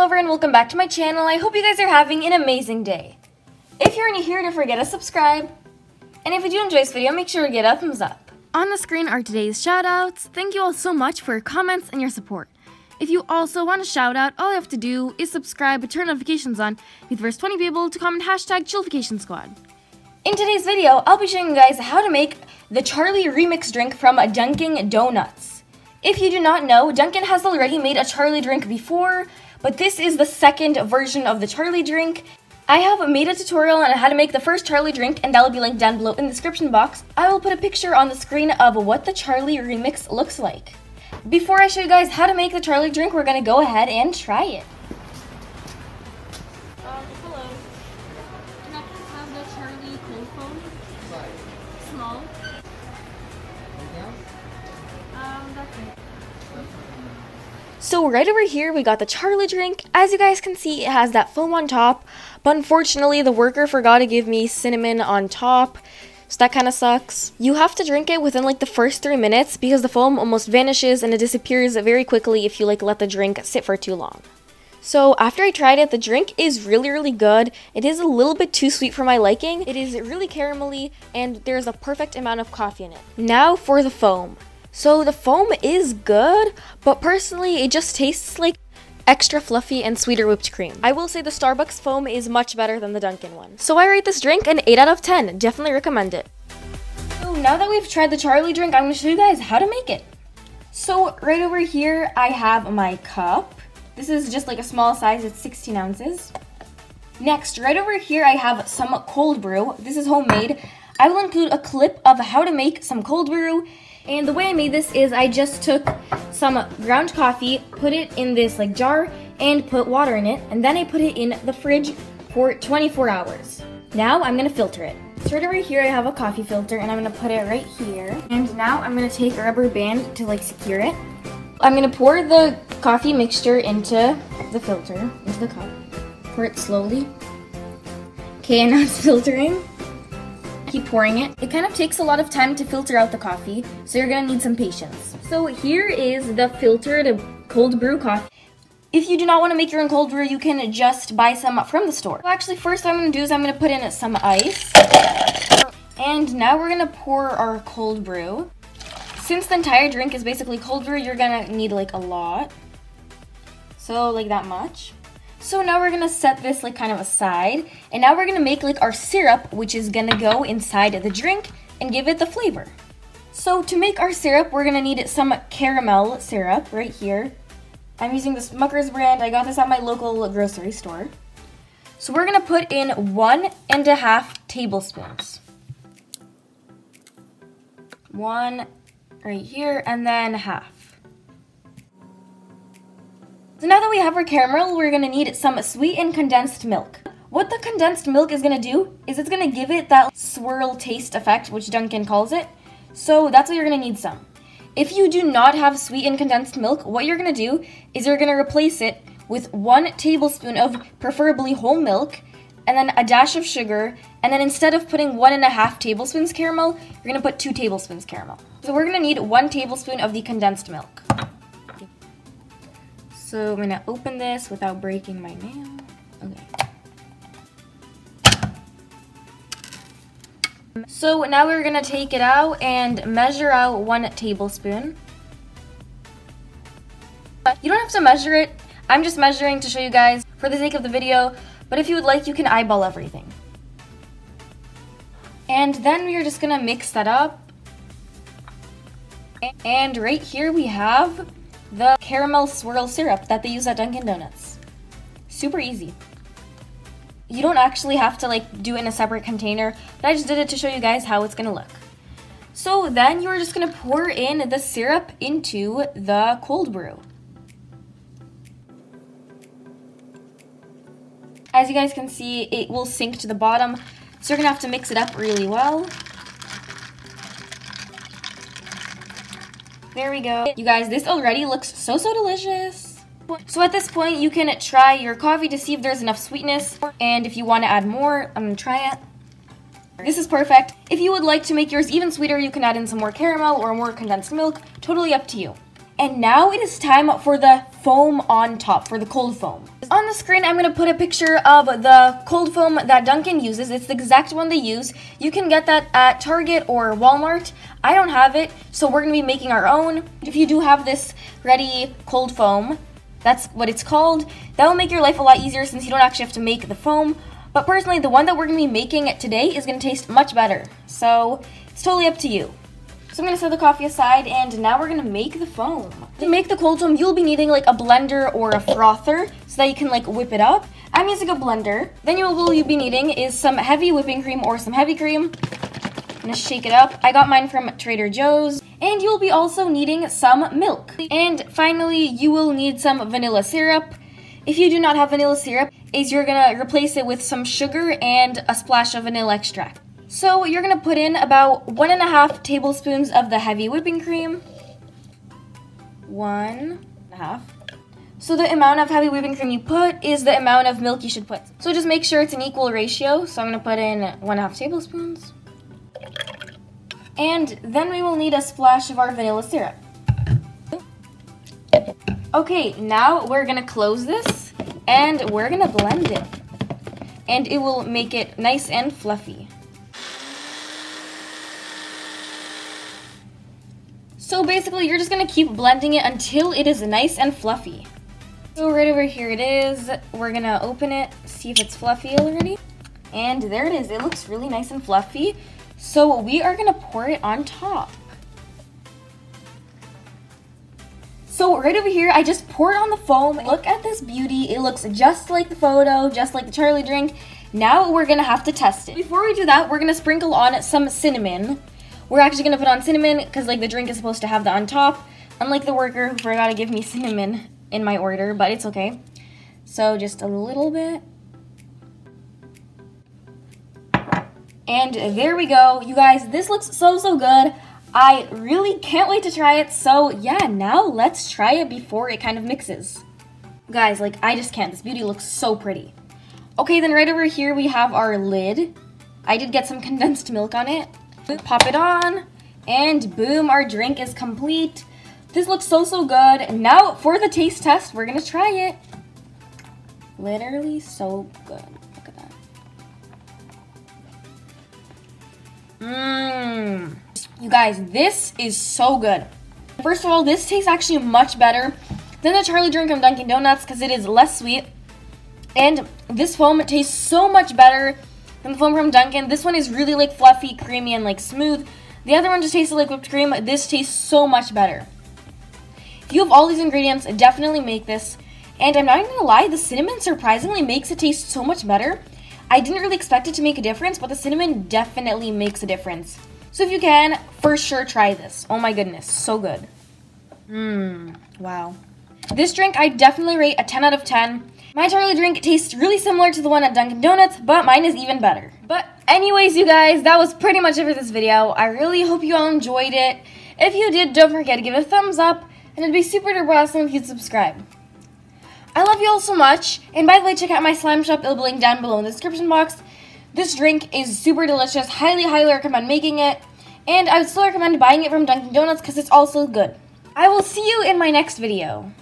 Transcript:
lover, and welcome back to my channel. I hope you guys are having an amazing day. If you're new here, don't forget to subscribe. And if you do enjoy this video, make sure to get a thumbs up. On the screen are today's shoutouts. Thank you all so much for your comments and your support. If you also want a shout out, all you have to do is subscribe and turn notifications on. Be the first 20 people to comment hashtag #ChillFication_Squad. In today's video, I'll be showing you guys how to make the Charli remix drink from Dunkin Donuts. If you do not know, Dunkin has already made a Charli drink before, but this is the second version of the Charli drink. I have made a tutorial on how to make the first Charli drink, and that will be linked down below in the description box. I will put a picture on the screen of what the Charli remix looks like. Before I show you guys how to make the Charli drink, we're gonna go ahead and try it. Hello. Can I please have the Charli cold foam? Small. That's it. So right over here, we got the Charli drink. As you guys can see, it has that foam on top, but unfortunately, the worker forgot to give me cinnamon on top. So that kind of sucks. You have to drink it within like the first 3 minutes because the foam almost vanishes and it disappears very quickly if you let the drink sit for too long. So after I tried it, the drink is really good. It is a little bit too sweet for my liking. It is really caramelly and there's a perfect amount of coffee in it. Now for the foam. So the foam is good, but personally it just tastes like extra fluffy and sweeter whipped cream. I will say the Starbucks foam is much better than the Dunkin one. So I rate this drink an 8 out of 10. Definitely recommend it. So now that we've tried the Charli drink, I'm going to show you guys how to make it. So right over here, I have my cup. This is just like a small size, it's 16 ounces. Next, right over here, I have some cold brew. This is homemade. I will include a clip of how to make some cold brew. And the way I made this is I just took some ground coffee, put it in this jar, and put water in it, and then I put it in the fridge for 24 hours. Now I'm gonna filter it. So right over here I have a coffee filter, and I'm gonna put it right here. And now I'm gonna take a rubber band to secure it. I'm gonna pour the coffee mixture into the filter, into the cup. Pour it slowly. Okay, and now it's filtering. Keep pouring it. It kind of takes a lot of time to filter out the coffee, so you're gonna need some patience. So here is the filtered cold brew coffee. If you do not want to make your own cold brew, you can just buy some from the store. Well, actually, first what I'm gonna do is I'm gonna put in some ice. And now we're gonna pour our cold brew. Since the entire drink is basically cold brew, you're gonna need a lot. So like that much. So now we're gonna set this kind of aside, and now we're gonna make our syrup, which is gonna go inside the drink and give it the flavor. So to make our syrup, we're gonna need some caramel syrup right here. I'm using the Smucker's brand. I got this at my local grocery store. So we're gonna put in 1.5 tablespoons. 1 right here, and then half. So now that we have our caramel, we're gonna need some sweetened condensed milk. What the condensed milk is gonna do is it's gonna give it that swirl taste effect, which Dunkin calls it. So that's what you're gonna need some. If you do not have sweetened condensed milk, what you're gonna do is you're gonna replace it with 1 tablespoon of preferably whole milk, and then a dash of sugar, and then instead of putting 1.5 tablespoons caramel, you're gonna put 2 tablespoons caramel. So we're gonna need 1 tablespoon of the condensed milk. So I'm gonna open this without breaking my nail. Okay. So now we're gonna take it out and measure out 1 tablespoon. You don't have to measure it. I'm just measuring to show you guys for the sake of the video, but if you would like, you can eyeball everything. And then we're just gonna mix that up. And right here we have the caramel swirl syrup that they use at Dunkin Donuts. Super easy. You don't actually have to do it in a separate container, but I just did it to show you guys how it's gonna look. So then you're just gonna pour in the syrup into the cold brew. As you guys can see, it will sink to the bottom, so you're gonna have to mix it up really well. There we go. You guys, this already looks so delicious. So at this point, you can try your coffee to see if there's enough sweetness. And if you want to add more, I'm going to try it. This is perfect. If you would like to make yours even sweeter, you can add in some more caramel or more condensed milk. Totally up to you. And now it is time for the foam on top, for the cold foam. on the screen, I'm going to put a picture of the cold foam that Dunkin uses. It's the exact one they use. You can get that at Target or Walmart. I don't have it, so we're going to be making our own. If you do have this Reddi cold foam, that's what it's called, that will make your life a lot easier since you don't actually have to make the foam. But personally, the one that we're going to be making today is going to taste much better. So it's totally up to you. So I'm going to set the coffee aside, and now we're going to make the foam. To make the cold foam, you'll be needing like a blender or a frother so that you can like whip it up. I'm using a blender. Then you'll be needing is some heavy whipping cream or some heavy cream. I'm going to shake it up. I got mine from Trader Joe's. And you'll be also needing some milk. And finally, you will need some vanilla syrup. If you do not have vanilla syrup, you're going to replace it with some sugar and a splash of vanilla extract. So you're going to put in about 1.5 tablespoons of the heavy whipping cream. 1.5. So the amount of heavy whipping cream you put is the amount of milk you should put. So just make sure it's an equal ratio. So I'm going to put in 1.5 tablespoons. And then we will need a splash of our vanilla syrup. Okay, now we're going to close this and we're going to blend it. And it will make it nice and fluffy. So basically, you're just going to keep blending it until it is nice and fluffy. So right over here it is. We're going to open it, see if it's fluffy already. And there it is. It looks really nice and fluffy. So we are going to pour it on top. So right over here, I just poured on the foam. Look at this beauty. It looks just like the photo, just like the Charli drink. Now we're going to have to test it. Before we do that, we're going to sprinkle on some cinnamon. We're actually going to put on cinnamon because like the drink is supposed to have that on top. Unlike the worker who forgot to give me cinnamon in my order, but it's okay. So just a little bit. And there we go. You guys, this looks so good. I really can't wait to try it. So yeah, now let's try it before it kind of mixes. Guys, like I just can't. This beauty looks so pretty. Okay, then right over here we have our lid. I did get some condensed milk on it. Pop it on, and boom, our drink is complete. This looks so good. Now for the taste test, we're gonna try it. Literally so good. Look at that. You guys, this is so good. First of all, this tastes actually much better than the Charli drink from Dunkin Donuts because it is less sweet. And this foam tastes so much better than the foam from Dunkin. This one is really like fluffy, creamy, and like smooth. The other one just tasted like whipped cream. This tastes so much better. If you have all these ingredients, definitely make this. And I'm not even gonna lie, the cinnamon surprisingly makes it taste so much better. I didn't really expect it to make a difference, but the cinnamon definitely makes a difference. So if you can, for sure try this. Oh my goodness, so good. Wow. This drink I definitely rate a 10 out of 10. My Charli drink tastes really similar to the one at Dunkin Donuts, but mine is even better. But anyways, you guys, that was pretty much it for this video. I really hope you all enjoyed it. If you did, don't forget to give it a thumbs up, and it'd be super duper awesome if you'd subscribe. I love you all so much, and by the way, check out my slime shop. It'll be linked down below in the description box. This drink is super delicious. Highly recommend making it, and I would still recommend buying it from Dunkin Donuts because it's also good. I will see you in my next video.